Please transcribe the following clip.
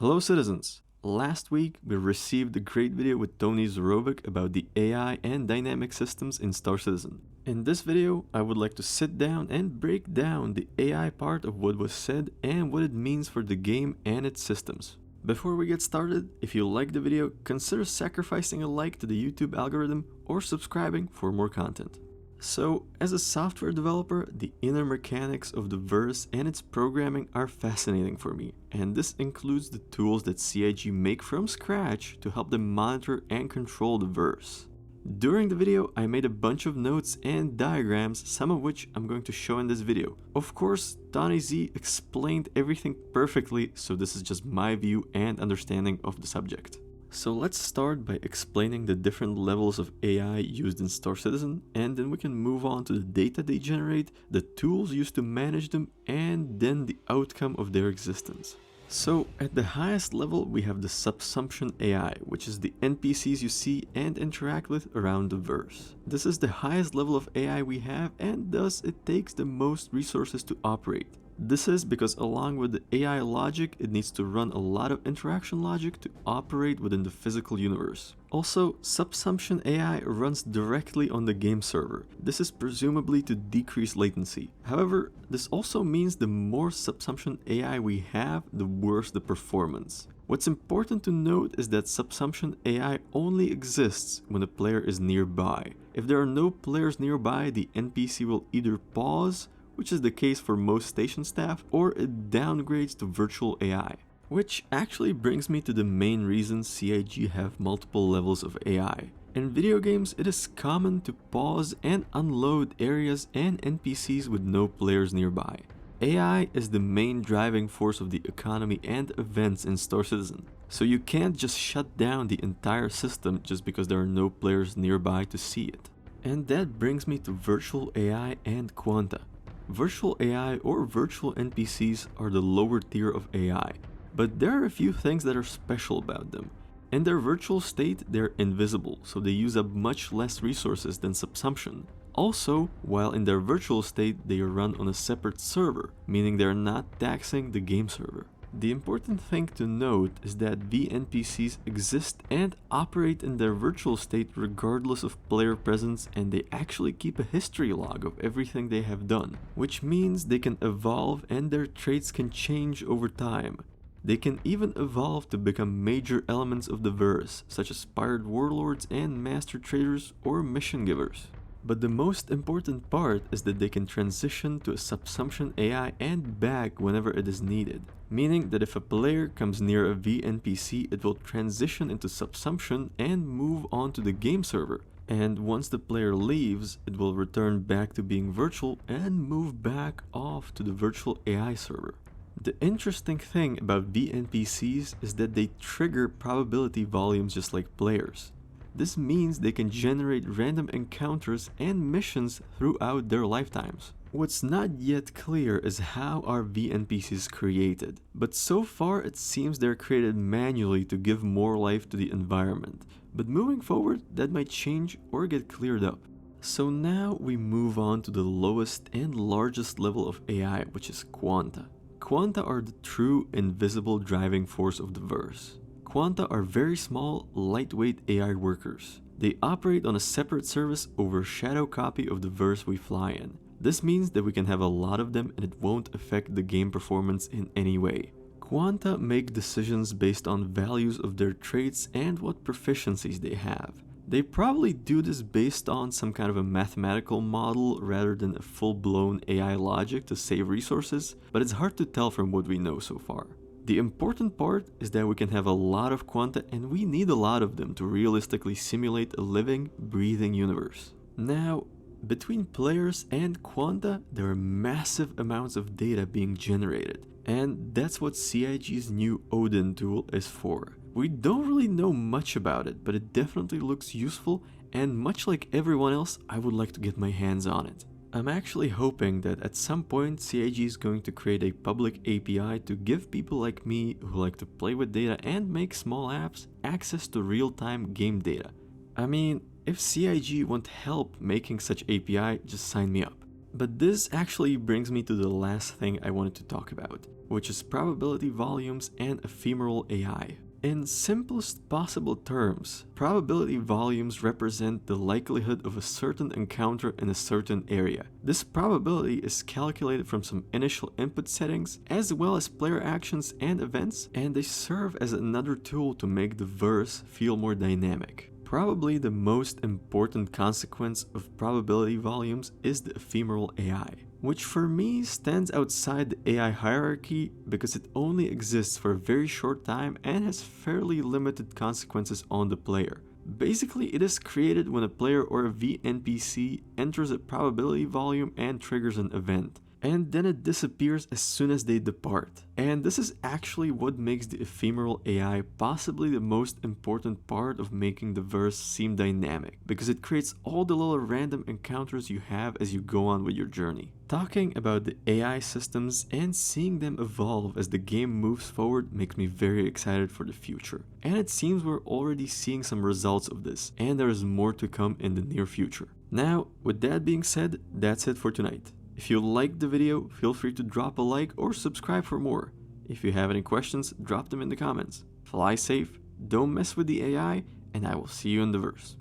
Hello citizens! Last week we received a great video with Tony Zorovic about the AI and dynamic systems in Star Citizen. In this video I would like to sit down and break down the AI part of what was said and what it means for the game and its systems. Before we get started, if you like the video, consider sacrificing a like to the YouTube algorithm or subscribing for more content. So, as a software developer, the inner mechanics of the verse and its programming are fascinating for me, and this includes the tools that CIG make from scratch to help them monitor and control the verse. During the video, I made a bunch of notes and diagrams, some of which I'm going to show in this video. Of course, Tony Z explained everything perfectly, so this is just my view and understanding of the subject. So let's start by explaining the different levels of AI used in Star Citizen, and then we can move on to the data they generate, the tools used to manage them, and then the outcome of their existence. So at the highest level we have the Subsumption AI, which is the NPCs you see and interact with around the verse. This is the highest level of AI we have, and thus it takes the most resources to operate. This is because along with the AI logic, it needs to run a lot of interaction logic to operate within the physical universe. Also, Subsumption AI runs directly on the game server. This is presumably to decrease latency. However, this also means the more Subsumption AI we have, the worse the performance. What's important to note is that Subsumption AI only exists when a player is nearby. If there are no players nearby, the NPC will either pause, which is the case for most station staff, or it downgrades to virtual AI. Which actually brings me to the main reason CIG have multiple levels of AI. In video games, it is common to pause and unload areas and NPCs with no players nearby. AI is the main driving force of the economy and events in Star Citizen, so you can't just shut down the entire system just because there are no players nearby to see it. And that brings me to virtual AI and Quanta. Virtual AI or virtual NPCs are the lower tier of AI, but there are a few things that are special about them. In their virtual state, they're invisible, so they use up much less resources than Subsumption. Also, while in their virtual state, they run on a separate server, meaning they're not taxing the game server. The important thing to note is that VNPCs exist and operate in their virtual state regardless of player presence, and they actually keep a history log of everything they have done, which means they can evolve and their traits can change over time. They can even evolve to become major elements of the verse, such as pirate warlords and master traders or mission givers. But the most important part is that they can transition to a Subsumption AI and back whenever it is needed. Meaning that if a player comes near a VNPC, it will transition into Subsumption and move on to the game server. And once the player leaves, it will return back to being virtual and move back off to the virtual AI server. The interesting thing about VNPCs is that they trigger probability volumes just like players. This means they can generate random encounters and missions throughout their lifetimes. What's not yet clear is how are VNPCs created, but so far it seems they're created manually to give more life to the environment. But moving forward, that might change or get cleared up. So now we move on to the lowest and largest level of AI, which is Quanta. Quanta are the true invisible driving force of the verse. Quanta are very small, lightweight AI workers. They operate on a separate service over a shadow copy of the verse we fly in. This means that we can have a lot of them and it won't affect the game performance in any way. Quanta make decisions based on values of their traits and what proficiencies they have. They probably do this based on some kind of a mathematical model rather than a full-blown AI logic to save resources, but it's hard to tell from what we know so far. The important part is that we can have a lot of Quanta, and we need a lot of them to realistically simulate a living, breathing universe. Now, between players and Quanta, there are massive amounts of data being generated, and that's what CIG's new Odin tool is for. We don't really know much about it, but it definitely looks useful, and much like everyone else, I would like to get my hands on it. I'm actually hoping that at some point CIG is going to create a public API to give people like me who like to play with data and make small apps access to real-time game data. I mean, if CIG want help making such API, just sign me up. But this actually brings me to the last thing I wanted to talk about, which is probability volumes and ephemeral AI. In simplest possible terms, probability volumes represent the likelihood of a certain encounter in a certain area. This probability is calculated from some initial input settings, as well as player actions and events, and they serve as another tool to make the verse feel more dynamic. Probably the most important consequence of probability volumes is the ephemeral AI, which for me stands outside the AI hierarchy because it only exists for a very short time and has fairly limited consequences on the player. Basically, it is created when a player or a VNPC enters a probability volume and triggers an event, and then it disappears as soon as they depart. And this is actually what makes the ephemeral AI possibly the most important part of making the verse seem dynamic, because it creates all the little random encounters you have as you go on with your journey. Talking about the AI systems and seeing them evolve as the game moves forward makes me very excited for the future. And it seems we're already seeing some results of this, and there is more to come in the near future. Now, with that being said, that's it for tonight. If you liked the video, feel free to drop a like or subscribe for more. If you have any questions, drop them in the comments. Fly safe, don't mess with the AI, and I will see you in the verse.